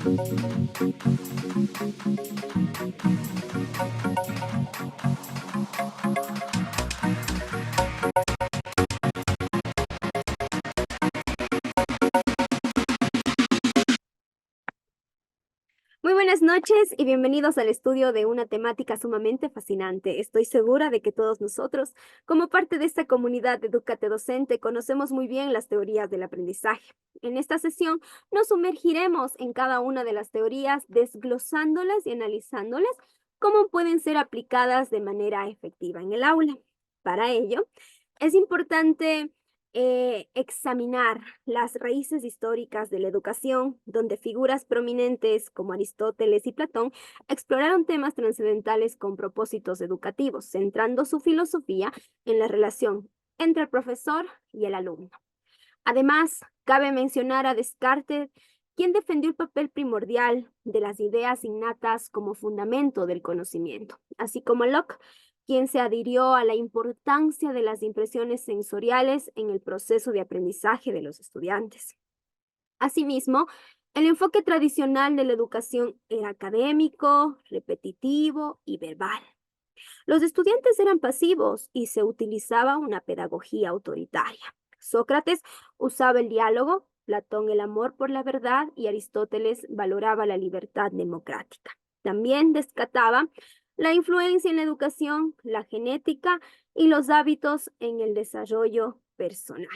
Muy buenas noches y bienvenidos al estudio de una temática sumamente fascinante. Estoy segura de que todos nosotros, como parte de esta comunidad Educate Docente, conocemos muy bien las teorías del aprendizaje. En esta sesión nos sumergiremos en cada una de las teorías, desglosándolas y analizándolas cómo pueden ser aplicadas de manera efectiva en el aula. Para ello, es importante examinar las raíces históricas de la educación, donde figuras prominentes como Aristóteles y Platón exploraron temas trascendentales con propósitos educativos, centrando su filosofía en la relación entre el profesor y el alumno. Además, cabe mencionar a Descartes, quien defendió el papel primordial de las ideas innatas como fundamento del conocimiento, así como Locke, quien se adhirió a la importancia de las impresiones sensoriales en el proceso de aprendizaje de los estudiantes. Asimismo, el enfoque tradicional de la educación era académico, repetitivo y verbal. Los estudiantes eran pasivos y se utilizaba una pedagogía autoritaria. Sócrates usaba el diálogo, Platón el amor por la verdad y Aristóteles valoraba la libertad democrática. También destacaba la influencia en la educación, la genética y los hábitos en el desarrollo personal.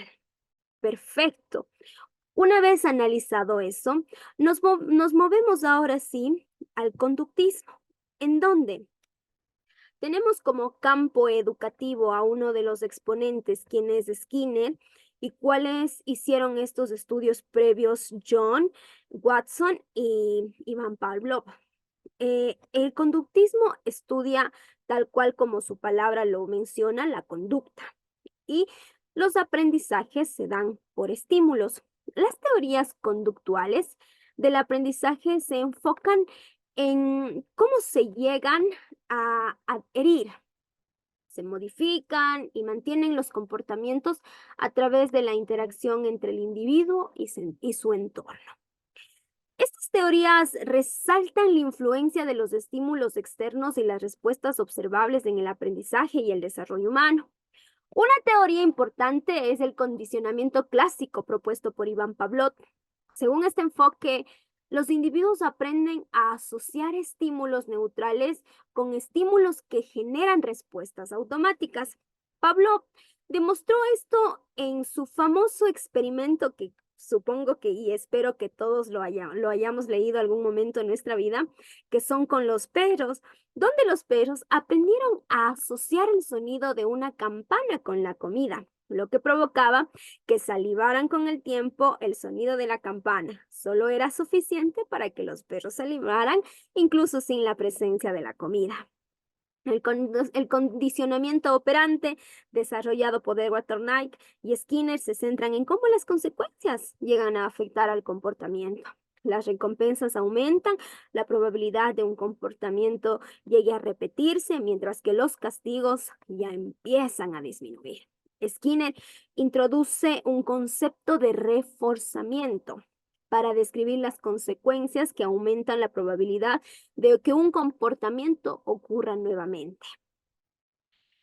Perfecto. Una vez analizado eso, nos movemos ahora sí al conductismo, en donde tenemos como campo educativo a uno de los exponentes, quien es Skinner, y cuáles hicieron estos estudios previos John Watson y Ivan Pavlov. El conductismo estudia, tal cual como su palabra lo menciona, la conducta, y los aprendizajes se dan por estímulos. Las teorías conductuales del aprendizaje se enfocan en cómo se llegan a adherir, se modifican y mantienen los comportamientos a través de la interacción entre el individuo y su entorno. Estas teorías resaltan la influencia de los estímulos externos y las respuestas observables en el aprendizaje y el desarrollo humano. Una teoría importante es el condicionamiento clásico propuesto por Iván Pavlov. Según este enfoque, los individuos aprenden a asociar estímulos neutrales con estímulos que generan respuestas automáticas. Pavlov demostró esto en su famoso experimento que supongo que y espero que todos lo hayamos leído algún momento en nuestra vida, que son con los perros, donde los perros aprendieron a asociar el sonido de una campana con la comida, lo que provocaba que salivaran con el tiempo. El sonido de la campana solo era suficiente para que los perros salivaran incluso sin la presencia de la comida. El condicionamiento operante desarrollado por Edward Thorndike y Skinner se centran en cómo las consecuencias llegan a afectar al comportamiento. Las recompensas aumentan la probabilidad de un comportamiento llegue a repetirse, mientras que los castigos ya empiezan a disminuir. Skinner introduce un concepto de reforzamiento para describir las consecuencias que aumentan la probabilidad de que un comportamiento ocurra nuevamente.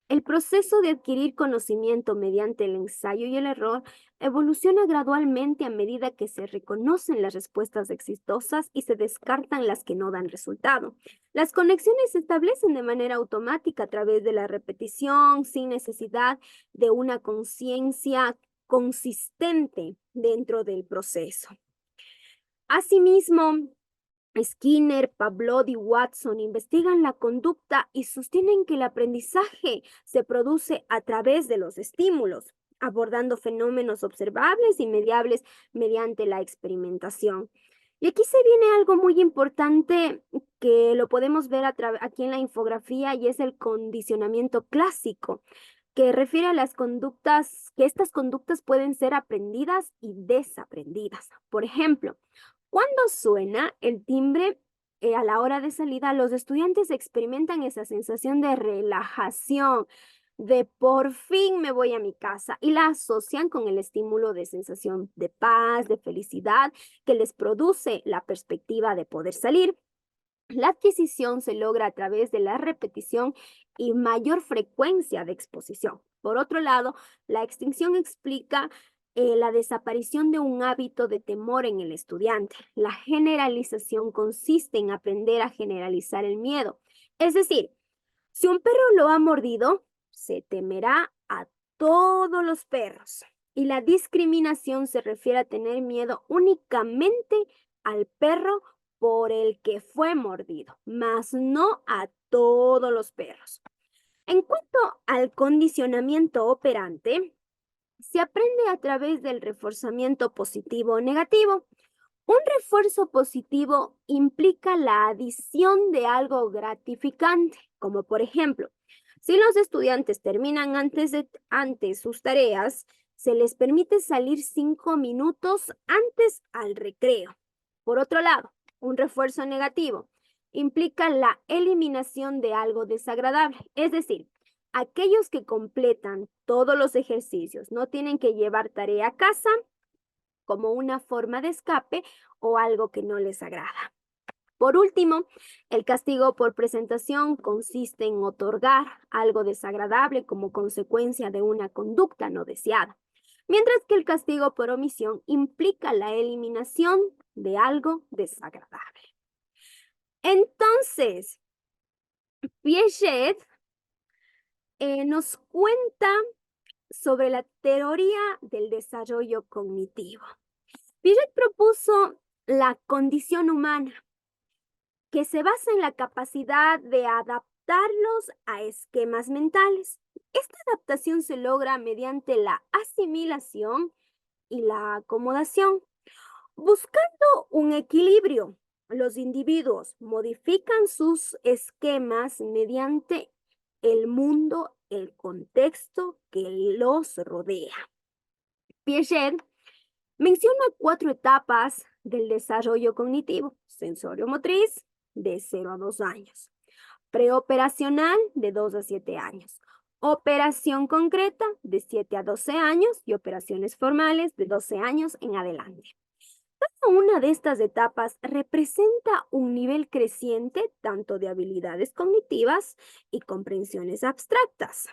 El proceso de adquirir conocimiento mediante el ensayo y el error evoluciona gradualmente a medida que se reconocen las respuestas exitosas y se descartan las que no dan resultado. Las conexiones se establecen de manera automática a través de la repetición, sin necesidad de una conciencia consistente dentro del proceso. Asimismo, Skinner, Pavlov y Watson investigan la conducta y sostienen que el aprendizaje se produce a través de los estímulos, abordando fenómenos observables y mediables mediante la experimentación. Y aquí se viene algo muy importante que lo podemos ver aquí en la infografía, y es el condicionamiento clásico, que refiere a las conductas, que estas conductas pueden ser aprendidas y desaprendidas. Por ejemplo, cuando suena el timbre a la hora de salida, los estudiantes experimentan esa sensación de relajación, de por fin me voy a mi casa y la asocian con el estímulo de sensación de paz, de felicidad que les produce la perspectiva de poder salir. La adquisición se logra a través de la repetición y mayor frecuencia de exposición. Por otro lado, la extinción explica la desaparición de un hábito de temor en el estudiante. La generalización consiste en aprender a generalizar el miedo. Es decir, si un perro lo ha mordido, se temerá a todos los perros. Y la discriminación se refiere a tener miedo únicamente al perro por el que fue mordido, mas no a todos los perros. En cuanto al condicionamiento operante, se aprende a través del reforzamiento positivo o negativo. Un refuerzo positivo implica la adición de algo gratificante, como por ejemplo, si los estudiantes terminan antes sus tareas, se les permite salir 5 minutos antes al recreo. Por otro lado, un refuerzo negativo implica la eliminación de algo desagradable, es decir, aquellos que completan todos los ejercicios no tienen que llevar tarea a casa como una forma de escape o algo que no les agrada. Por último, el castigo por presentación consiste en otorgar algo desagradable como consecuencia de una conducta no deseada, mientras que el castigo por omisión implica la eliminación de algo desagradable. Entonces, Piaget nos cuenta sobre la teoría del desarrollo cognitivo. Piaget propuso la condición humana, que se basa en la capacidad de adaptarlos a esquemas mentales. Esta adaptación se logra mediante la asimilación y la acomodación. Buscando un equilibrio, los individuos modifican sus esquemas mediante el mundo, el contexto que los rodea. Piaget menciona 4 etapas del desarrollo cognitivo: sensorio-motriz, de 0 a 2 años; preoperacional, de 2 a 7 años; operación concreta, de 7 a 12 años; y operaciones formales, de 12 años en adelante. Cada una de estas etapas representa un nivel creciente tanto de habilidades cognitivas y comprensiones abstractas.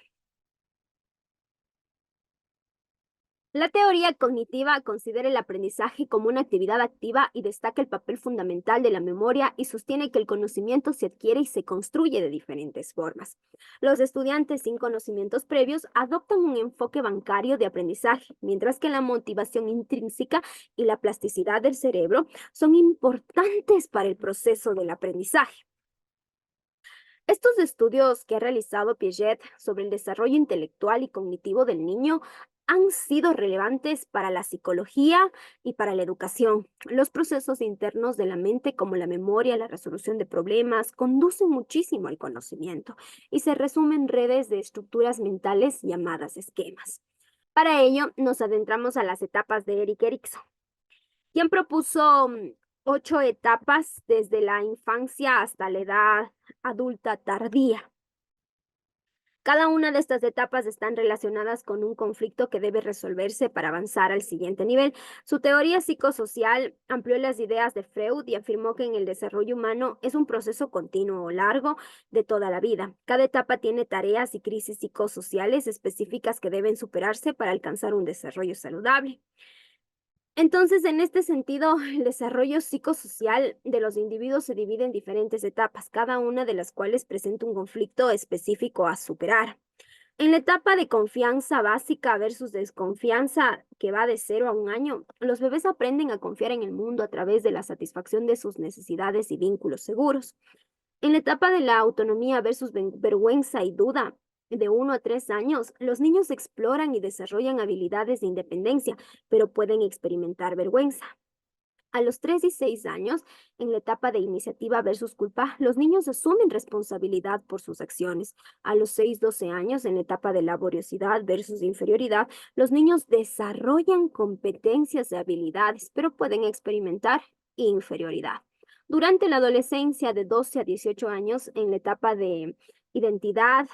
La teoría cognitiva considera el aprendizaje como una actividad activa y destaca el papel fundamental de la memoria y sostiene que el conocimiento se adquiere y se construye de diferentes formas. Los estudiantes sin conocimientos previos adoptan un enfoque bancario de aprendizaje, mientras que la motivación intrínseca y la plasticidad del cerebro son importantes para el proceso del aprendizaje. Estos estudios que ha realizado Piaget sobre el desarrollo intelectual y cognitivo del niño han sido relevantes para la psicología y para la educación. Los procesos internos de la mente, como la memoria, la resolución de problemas, conducen muchísimo al conocimiento y se resumen en redes de estructuras mentales llamadas esquemas. Para ello, nos adentramos a las etapas de Erik Erikson, quien propuso 8 etapas desde la infancia hasta la edad adulta tardía. Cada una de estas etapas están relacionadas con un conflicto que debe resolverse para avanzar al siguiente nivel. Su teoría psicosocial amplió las ideas de Freud y afirmó que en el desarrollo humano es un proceso continuo o largo de toda la vida. Cada etapa tiene tareas y crisis psicosociales específicas que deben superarse para alcanzar un desarrollo saludable. Entonces, en este sentido, el desarrollo psicosocial de los individuos se divide en diferentes etapas, cada una de las cuales presenta un conflicto específico a superar. En la etapa de confianza básica versus desconfianza, que va de 0 a 1 año, los bebés aprenden a confiar en el mundo a través de la satisfacción de sus necesidades y vínculos seguros. En la etapa de la autonomía versus vergüenza y duda, de 1 a 3 años, los niños exploran y desarrollan habilidades de independencia, pero pueden experimentar vergüenza. A los 3 y 6 años, en la etapa de iniciativa versus culpa, los niños asumen responsabilidad por sus acciones. A los 6, 12 años, en la etapa de laboriosidad versus inferioridad, los niños desarrollan competencias y habilidades, pero pueden experimentar inferioridad. Durante la adolescencia de 12 a 18 años, en la etapa de identidad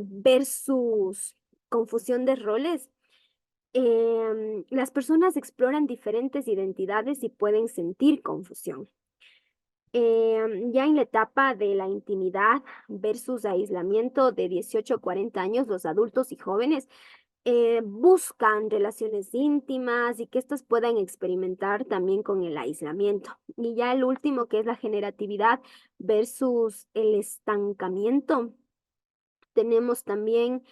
versus confusión de roles. Las personas exploran diferentes identidades y pueden sentir confusión. Ya en la etapa de la intimidad versus aislamiento de 18 a 40 años, los adultos y jóvenes buscan relaciones íntimas y que éstas puedan experimentar también con el aislamiento. Y ya el último, que es la generatividad versus el estancamiento, tenemos también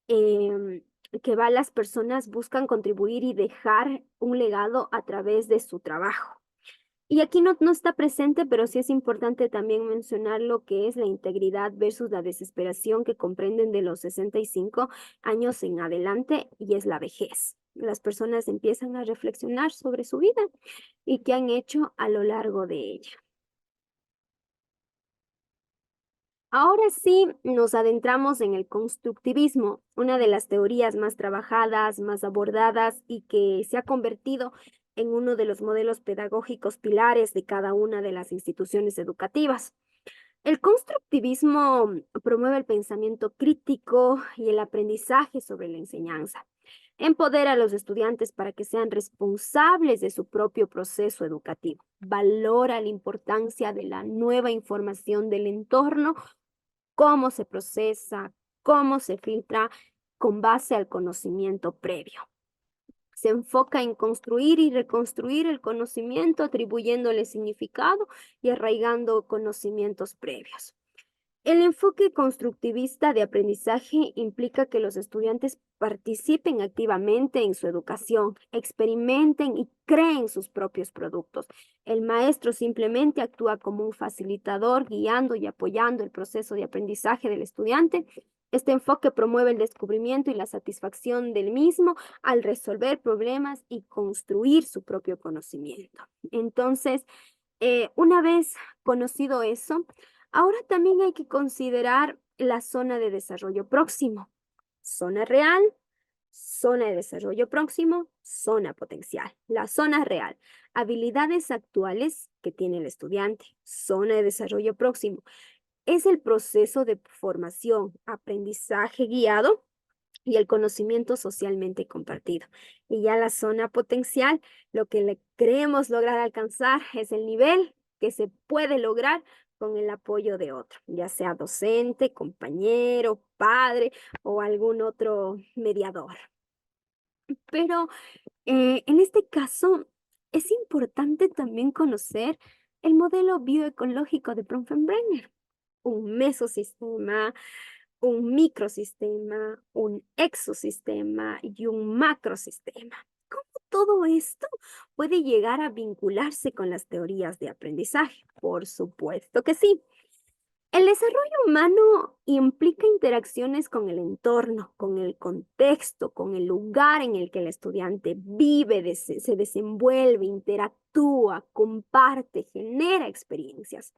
em, que las personas buscan contribuir y dejar un legado a través de su trabajo. Y aquí no está presente, pero sí es importante también mencionar lo que es la integridad versus la desesperación que comprenden de los 65 años en adelante y es la vejez. Las personas empiezan a reflexionar sobre su vida y qué han hecho a lo largo de ella. Ahora sí nos adentramos en el constructivismo, una de las teorías más trabajadas, más abordadas y que se ha convertido en uno de los modelos pedagógicos pilares de cada una de las instituciones educativas. El constructivismo promueve el pensamiento crítico y el aprendizaje sobre la enseñanza. Empodera a los estudiantes para que sean responsables de su propio proceso educativo. Valora la importancia de la nueva información del entorno, cómo se procesa, cómo se filtra con base al conocimiento previo. Se enfoca en construir y reconstruir el conocimiento, atribuyéndole significado y arraigando conocimientos previos. El enfoque constructivista de aprendizaje implica que los estudiantes participen activamente en su educación, experimenten y creen sus propios productos. El maestro simplemente actúa como un facilitador, guiando y apoyando el proceso de aprendizaje del estudiante. Este enfoque promueve el descubrimiento y la satisfacción del mismo al resolver problemas y construir su propio conocimiento. Entonces, una vez conocido eso, ahora también hay que considerar la zona de desarrollo próximo, zona real, zona de desarrollo próximo, zona potencial. La zona real, habilidades actuales que tiene el estudiante, zona de desarrollo próximo. Es el proceso de formación, aprendizaje guiado y el conocimiento socialmente compartido. Y ya la zona potencial, lo que le queremos lograr alcanzar es el nivel que se puede lograr con el apoyo de otro, ya sea docente, compañero, padre o algún otro mediador. Pero en este caso es importante también conocer el modelo bioecológico de Bronfenbrenner, un mesosistema, un microsistema, un exosistema y un macrosistema. ¿Cómo todo esto puede llegar a vincularse con las teorías de aprendizaje? Por supuesto que sí. El desarrollo humano implica interacciones con el entorno, con el contexto, con el lugar en el que el estudiante vive, se desenvuelve, interactúa, comparte, genera experiencias.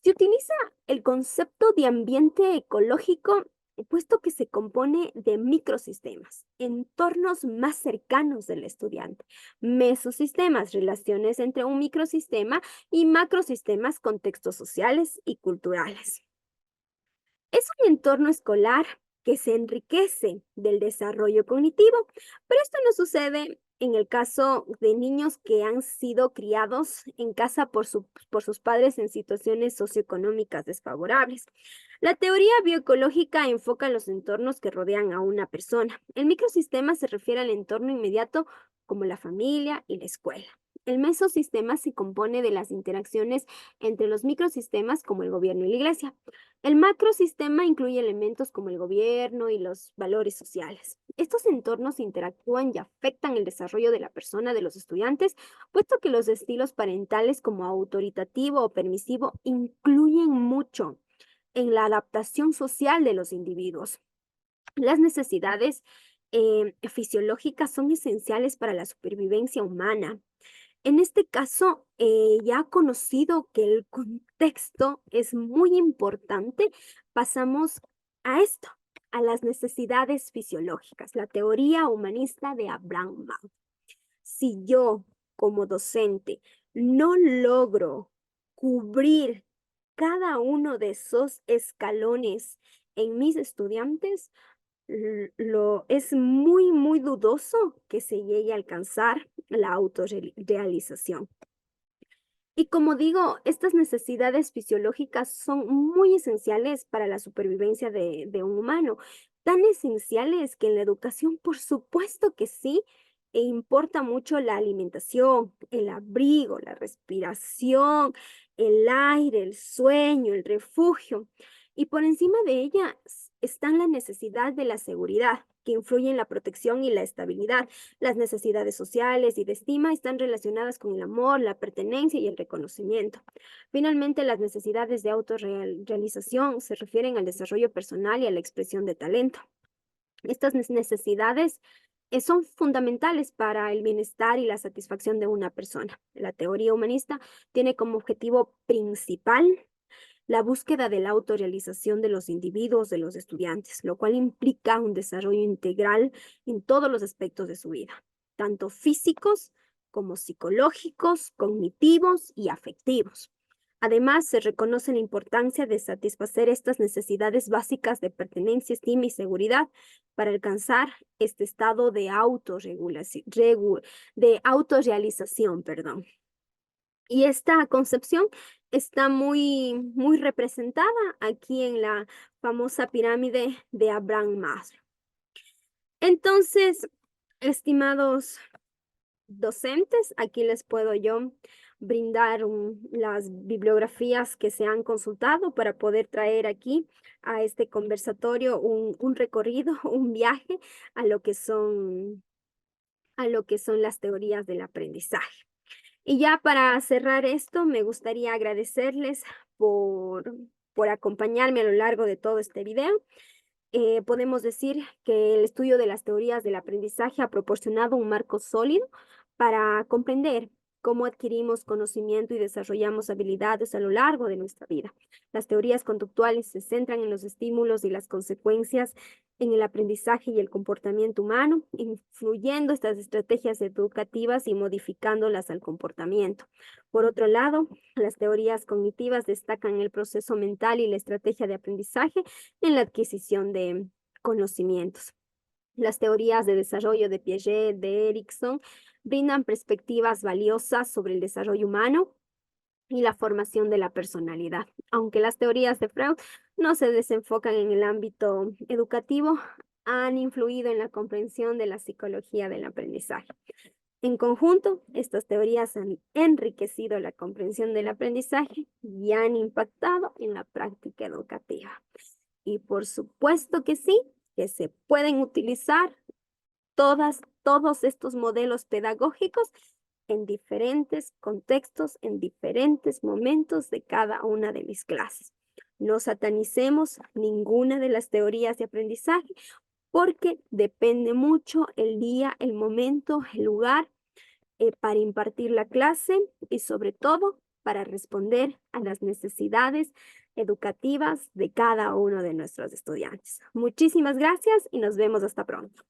Se utiliza el concepto de ambiente ecológico, puesto que se compone de microsistemas, entornos más cercanos del estudiante, mesosistemas, relaciones entre un microsistema y macrosistemas, contextos sociales y culturales. Es un entorno escolar que se enriquece del desarrollo cognitivo, pero esto no sucede en el caso de niños que han sido criados en casa por sus padres en situaciones socioeconómicas desfavorables. La teoría bioecológica enfoca los entornos que rodean a una persona. El microsistema se refiere al entorno inmediato como la familia y la escuela. El mesosistema se compone de las interacciones entre los microsistemas como el gobierno y la iglesia. El macrosistema incluye elementos como el gobierno y los valores sociales. Estos entornos interactúan y afectan el desarrollo de la persona de los estudiantes, puesto que los estilos parentales como autoritativo o permisivo influyen mucho en la adaptación social de los individuos. Las necesidades fisiológicas son esenciales para la supervivencia humana. En este caso, ya conocido que el contexto es muy importante, pasamos a esto, a las necesidades fisiológicas, la teoría humanista de Abraham Maslow. Si yo, como docente, no logro cubrir cada uno de esos escalones en mis estudiantes, es muy, muy dudoso que se llegue a alcanzar la autorrealización. Y como digo, estas necesidades fisiológicas son muy esenciales para la supervivencia de un humano, tan esenciales que en la educación, por supuesto que sí, e importa mucho la alimentación, el abrigo, la respiración, el aire, el sueño, el refugio. Y por encima de ellas están la necesidad de la seguridad, que influye en la protección y la estabilidad. Las necesidades sociales y de estima están relacionadas con el amor, la pertenencia y el reconocimiento. Finalmente, las necesidades de autorrealización se refieren al desarrollo personal y a la expresión de talento. Estas necesidades son fundamentales para el bienestar y la satisfacción de una persona. La teoría humanista tiene como objetivo principal la búsqueda de la autorrealización de los individuos, de los estudiantes, lo cual implica un desarrollo integral en todos los aspectos de su vida, tanto físicos como psicológicos, cognitivos y afectivos. Además, se reconoce la importancia de satisfacer estas necesidades básicas de pertenencia, estima y seguridad para alcanzar este estado de autorrealización, perdón. Y esta concepción está muy, muy representada aquí en la famosa pirámide de Abraham Maslow. Entonces, estimados docentes, aquí les puedo yo brindar las bibliografías que se han consultado para poder traer aquí a este conversatorio un recorrido, un viaje a a lo que son las teorías del aprendizaje. Y ya para cerrar esto, me gustaría agradecerles por acompañarme a lo largo de todo este video. Podemos decir que el estudio de las teorías del aprendizaje ha proporcionado un marco sólido para comprender cómo adquirimos conocimiento y desarrollamos habilidades a lo largo de nuestra vida. Las teorías conductuales se centran en los estímulos y las consecuencias en el aprendizaje y el comportamiento humano, influyendo estas estrategias educativas y modificándolas al comportamiento. Por otro lado, las teorías cognitivas destacan el proceso mental y la estrategia de aprendizaje en la adquisición de conocimientos. Las teorías de desarrollo de Piaget, de Erickson, brindan perspectivas valiosas sobre el desarrollo humano y la formación de la personalidad. Aunque las teorías de Freud no se desenfocan en el ámbito educativo, han influido en la comprensión de la psicología del aprendizaje. En conjunto, estas teorías han enriquecido la comprensión del aprendizaje y han impactado en la práctica educativa. Y por supuesto que sí, que se pueden utilizar todos estos modelos pedagógicos en diferentes contextos, en diferentes momentos de cada una de mis clases. No satanicemos ninguna de las teorías de aprendizaje porque depende mucho el día, el momento, el lugar para impartir la clase y sobre todo para responder a las necesidades educativas de cada uno de nuestros estudiantes. Muchísimas gracias y nos vemos hasta pronto.